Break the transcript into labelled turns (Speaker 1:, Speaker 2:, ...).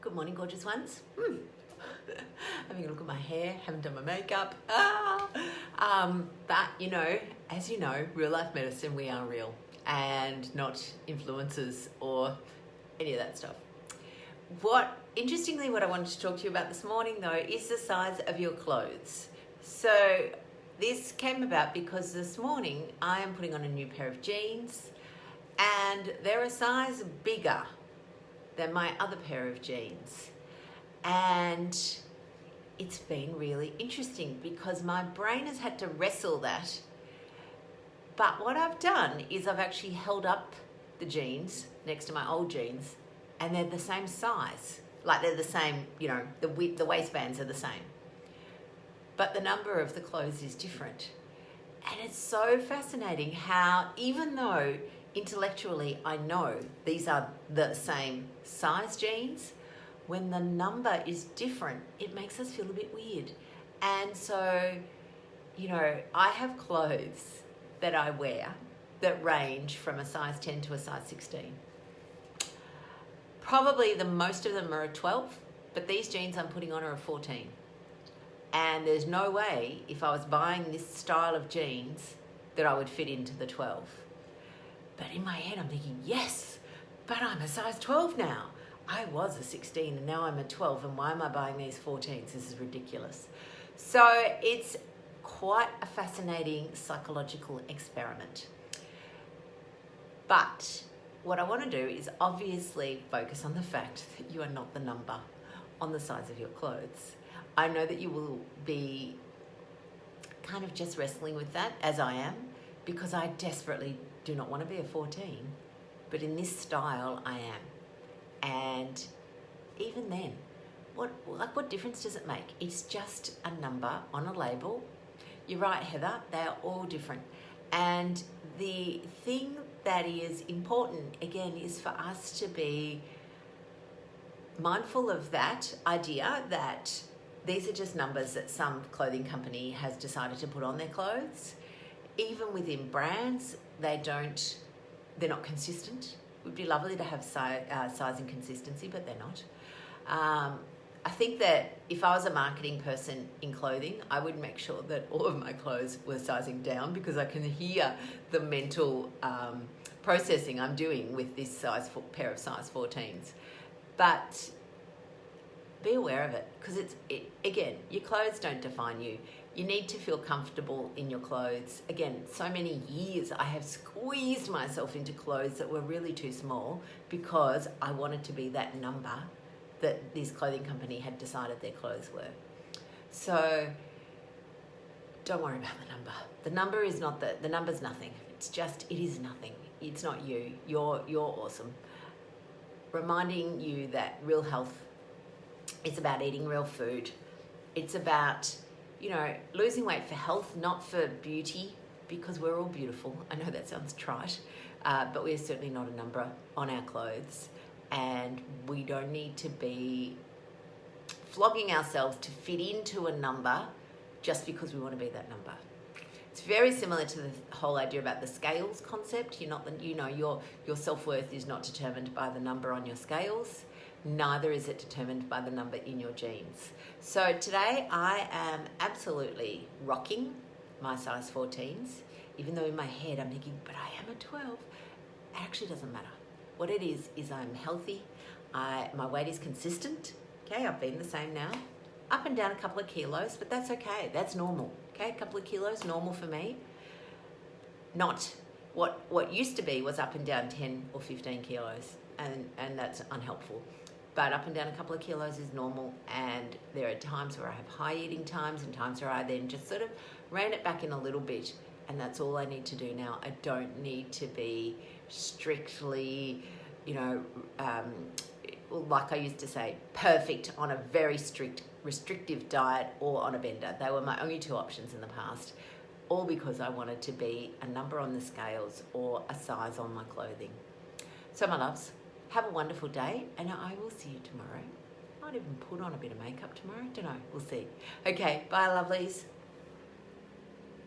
Speaker 1: Good morning, gorgeous ones. Having a look at my hair, haven't done my makeup. But as you know, real life medicine, we are real and not influencers or any of that stuff. Interestingly, what I wanted to talk to you about this morning though is the size of your clothes. So this came about because this morning I am putting on a new pair of jeans and they're a size bigger than my other pair of jeans. And it's been really interesting because my brain has had to wrestle that. But what I've done is I've actually held up the jeans next to my old jeans and they're the same size. Like they're the same, the width, the waistbands are the same. But the number of the clothes is different. And it's so fascinating how even though intellectually I know these are the same size jeans, when the number is different, it makes us feel a bit weird. And so, I have clothes that I wear that range from a size 10 to a size 16. Probably the most of them are a 12, but these jeans I'm putting on are a 14. And there's no way if I was buying this style of jeans that I would fit into the 12. But in my head, I'm thinking, yes, but I'm a size 12 now. I was a 16 and now I'm a 12. And why am I buying these 14s? This is ridiculous. So it's quite a fascinating psychological experiment. But what I want to do is obviously focus on the fact that you are not the number on the size of your clothes. I know that you will be kind of just wrestling with that, as I am, because I desperately do not want to be a 14, but in this style I am. And even then, what difference does it make? It's just a number on a label. You're right, Heather, they are all different. And the thing that is important, again, is for us to be mindful of that idea that these are just numbers that some clothing company has decided to put on their clothes. Even within brands, they're not consistent. It would be lovely to have size and consistency, but they're not. I think that if I was a marketing person in clothing, I would make sure that all of my clothes were sizing down because I can hear the mental processing I'm doing with this pair of size 14s. But be aware of it because again, your clothes don't define you. You need to feel comfortable in your clothes. Again, so many years I have squeezed myself into clothes that were really too small because I wanted to be that number that this clothing company had decided their clothes were. So don't worry about the number. The number is not the number's nothing. It is nothing. It's not you. You're awesome. Reminding you that real health, it's about eating real food. It's about losing weight for health, not for beauty, because we're all beautiful. I know that sounds trite, but we're certainly not a number on our clothes. And we don't need to be flogging ourselves to fit into a number just because we want to be that number. It's very similar to the whole idea about the scales concept. Your self-worth is not determined by the number on your scales. Neither is it determined by the number in your jeans. So today I am absolutely rocking my size 14s, even though in my head I'm thinking, but I am a 12. It actually doesn't matter. What it is I'm healthy. My weight is consistent. Okay, I've been the same now. Up and down a couple of kilos, but that's okay. That's normal. Okay, a couple of kilos, normal for me. Not what used to be was up and down 10 or 15 kilos, and that's unhelpful. But up and down a couple of kilos is normal, and there are times where I have high eating times and times where I then just sort of rein it back in a little bit, and that's all I need to do now. I don't need to be strictly, like I used to say, perfect on a very strict, restrictive diet or on a bender. They were my only two options in the past, all because I wanted to be a number on the scales or a size on my clothing. So my loves, have a wonderful day, and I will see you tomorrow. Might even put on a bit of makeup tomorrow. Don't know. We'll see. Okay. Bye, lovelies.